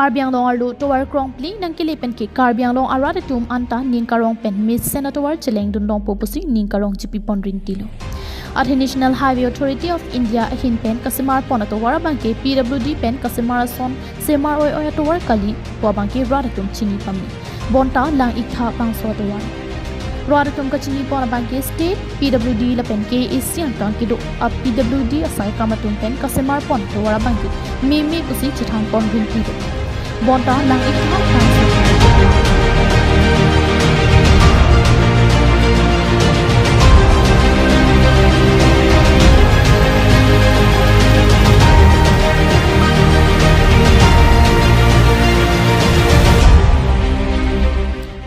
Karbiang long arlo towar krong pli nang kilipen ki karbiang long arada tum anta ning karong pen miss senator cheleng dun long popusi ning karong chipi pondring tilo. At National Highway Authority of India ahin pen kesemar pon atowar bangke PWD pen kesemar son semar oi atowar kali wa bangke rada tum chini pami. Bonta lang ikha pang so atowar. Rada tum ka chini pon bangke state PWD la pen ke isian tang kido up PWD asai kamatum pen kesemar pon atowar bangke mimi kusi chithang pon ring tilo. Bonta lang ikha pang so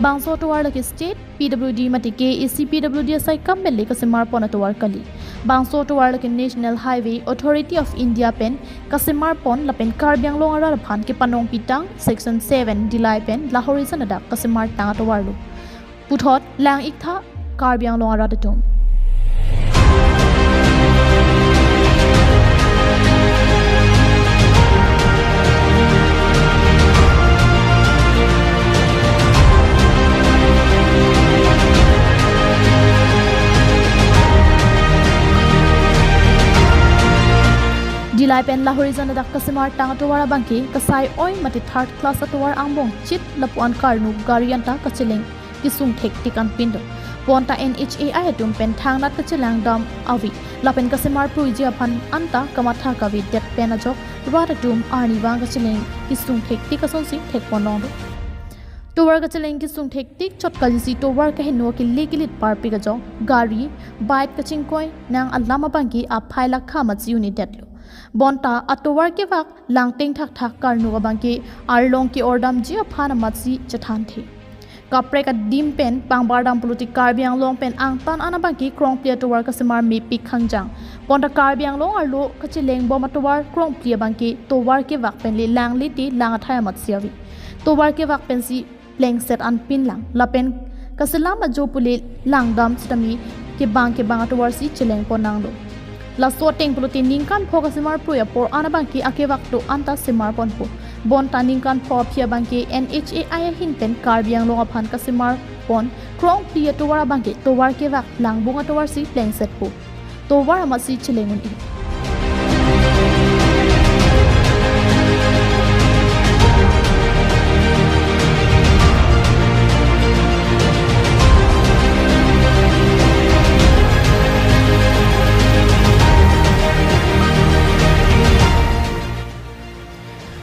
Bangso towar laki state PWD matike isi PWD asai kambele kesemar pon towar kali. Bangso towar laki National Highway Authority of India pen kesemar pon lapen karbiang long arar phan ke panong pitang section 7 Dillai pen Lahorijan adak kesemar tang towar lu. Puthot lang iktha karbiang long arar tum. Dillai pen Lahorijan adak kesemar tang atowar bangke kasai oi mati third class atowar ambong chit lapuan karnu garianta kacheleng kisung thek tikan pindo ponta NHAI atum pen thangnat kachelang dam awi lapen kesemar pruiji aphan anta kamatha kavi det pen ajok radatum arni wang kacheleng kisung thek tikason si thek ponong towar kacheleng kisung thek tik chot kalisi towar ka heno ki legilit par pigajo gari bike kachingkoi nang alama bangki aphai lakha machi unit detlo Bonta atovar ke vak langteng thak thak karnu abangke arlong ki ordam ji aphana matsi chathan the kapre ka dim pen pangbardam politik karbiang long pen angtan anabangki krong plia towar kesemar me pik khangjang bonta karbiang long arlo kachileng bom atowar krong plia bangke towar ke vak pen le lang liti lang athaya matsiawi towar ke vak pen si pleng set an pin lang lapen kaselam ajopule langdam chitami ke bang atowar si chileng ponang lo La sorting pulutin ningkan po kesemar pruya por anabangki akewak to anta semar pon po bonta ningkan po pia bangki NHAI hinten karbiang long aphan kesemar pon krong pia towar bangki towar kewak langbung atowar si pleng set po towar amasi chilengun i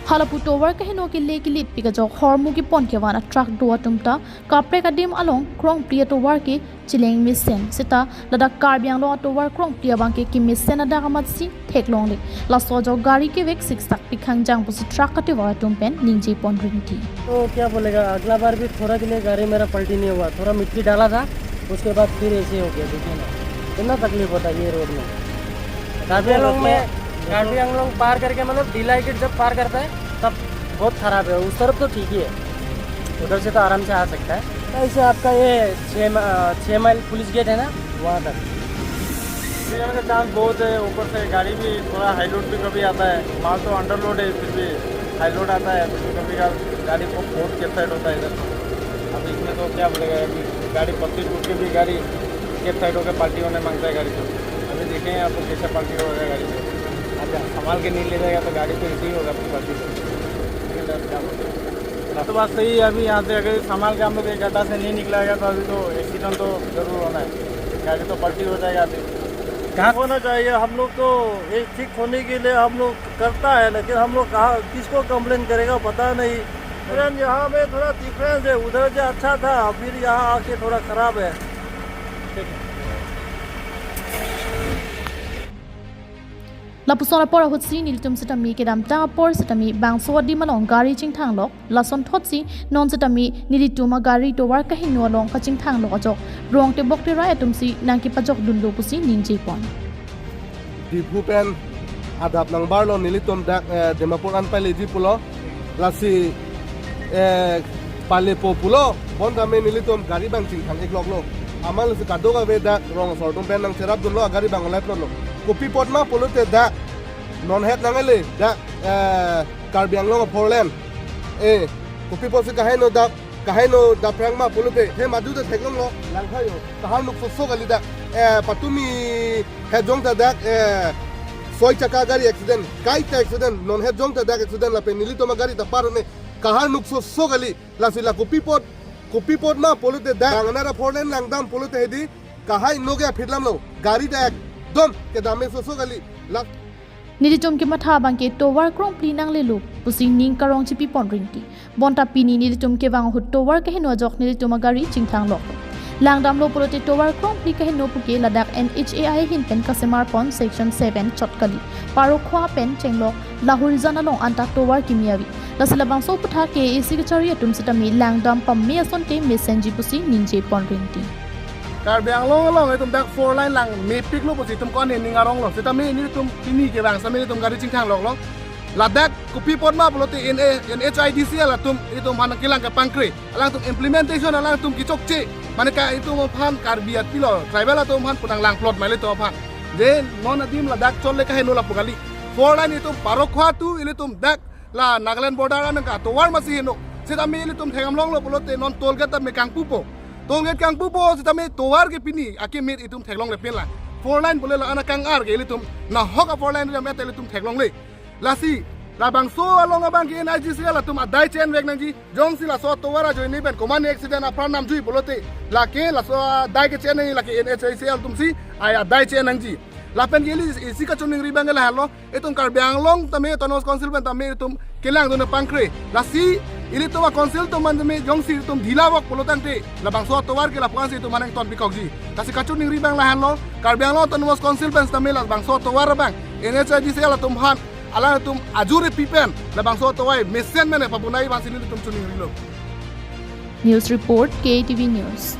Halapu towar ka heno ki legilit pigajo hormu ki pon ke wana truck do tumta kapre ka dim along krong pria towar ki chileng misen sita lada karbiang lo towar krong pria bangke ki misen ada kamat si theklong le la sojo gari के वेक six तक पिखंग जांग pussy truck कटे वाला तुम pen निंजे pawn ring थी तो क्या बोलेगा अगला बार भी थोड़ा के लिए गाड़ी मेरा पलटी नहीं हुआ थोड़ा मिट्टी डाला था उसके बाद फिर ऐसे हो गया देखिए ना कितना तकलीफ होता है ये रोड में कार्बियांग लोग पार करके मतलब डिलाई गेट जब पार करता है तब बहुत खराब है उस तरफ तो ठीक ही है उधर से तो आराम से आ सकता है ऐसे आपका ये 6 माइल पुलिस गेट है ना वहाँ तक का चांस बहुत है ऊपर से गाड़ी भी थोड़ा हाई लोड भी कभी आता है माल तो अंडर लोड है फिर भी हाई लोड आता है तो कभी गाड़ी को बहुत कैप साइड होता है इधर अब इसमें तो क्या बोलेगा अभी गाड़ी 32 फुट की भी गाड़ी कैप साइड होकर पार्टी होने मांगता है गाड़ी को अभी देखें आपको कैसे पार्टी होगा गाड़ी को अच्छा संभाल के नहीं ले जाएगा तो गाड़ी तो ऐसे ही होगा अपनी पार्टी से तो बात सही है अभी यहाँ से अगर संभाल के हम लोग एक गड्ढा से नहीं निकलाएगा तो अभी तो एक्सीडेंट तो जरूर होना है गाड़ी तो पलटी हो जाएगा अभी कहाँ होना चाहिए हम लोग तो एक ठीक होने के लिए हम लोग करता है लेकिन हम लोग कहाँ किसको कंप्लेन करेगा पता नहीं फ्रेंड यहाँ में थोड़ा डिफरेंस है उधर जो अच्छा था फिर यहाँ आके थोड़ा खराब है ठीक है Lapusona pora hutsi niltum sitami kedam tanga por sitami bangso di malong gari ching thang lok lason thotsi non sitami nilituma gari to war ka hinno long ka ching thang lok ajok rong te bok te ra atum si nangki pajok dunlo pusi ningje pon di pupen adap nang barlo nilitum dak demapur an pale di pulo lasi pale populo bon game nilitum gari bang ching thang ek lok lo amal se kadoga ve dak rong sortum pen nang serap dunlo gari bang lep lo kopi pot ma polute da non het nangale da karbiang lo Poland ku people se kahai no da prang ma polute he madu da theklong lo lang khayo kahar nuk so gali da patumi he jong da dak soi chaka gari accident kai ta accident non he jong da dak accident la pe nili to ma gari da par ne kahar nuk so gali la sila ku people ma polute da ngana ra foreign langdam polute he di kahai no ge phitlam lo gari da ekdom ke dame so gali la Nilitum ke matha bangke towar krong pli nang lelu pusing ning karong chipi pon ringti bonta pini nilitum ke wang hut towar ke hino jok nilitum agari chingthang lok langdam lo polote towar krong pli ke hino puke ladak NHAI hin pen kesemar pon section 7 chotkali paro khwa pen chenglok Lahorijan along anta towar kimiawi lasilabang so putha ke secretary atum sitami langdam pam me sonte mesenji pusi ninje pon ringti Karbiang long itu dak 4 line lang mepik lo posi tum kon ni ngarong lo setami ni tum pini ke bang sami tum gari cingthang lo ladak kupi pot ma polote NHAI la tum itu man kilang ke pangkre alang tum implementation alang tum kichokche maneka itu mo phan karbiat pilo tribal atum phan pudang lang plot male to phan je non adim ladak cholle ka henu la pugali 4 line itu parokha tu ile tum dak la Nagaland border an ka towar masi henu setami ile tum thengam long lo polote non tolgata me kang pupo Tolget kang pupo sitame towar ke pini ake mit itum theklong le pela 4 line bole la ana kang ar ke litum na hoka 4 line me te litum theklong le lasi la bang so along abang ke NIGC la tum adai chen vek nang ji jong si la so towara join ni ben command accident apar nam jui bolote la ke la so dai ke chen ni la ke NHAI tum si ai adai chen nang ji la pen geli isi ka chuning ribang la halo etum karbiang long tame tonos council ben tame tum kelang dun pangkre lasi ili tuma konsil to man me jong si tum dhila wak polotan te labang so towar ke lapuan si tum manang ton pikok ji kasi kachuning ribang lahan lo karbiang lo tonwas konsil ben tame labang so towar bang NHAI la tum han ala tum ajure pipen labang so towai mesen mene papunai bang sini tum chuning rilo News report KTV News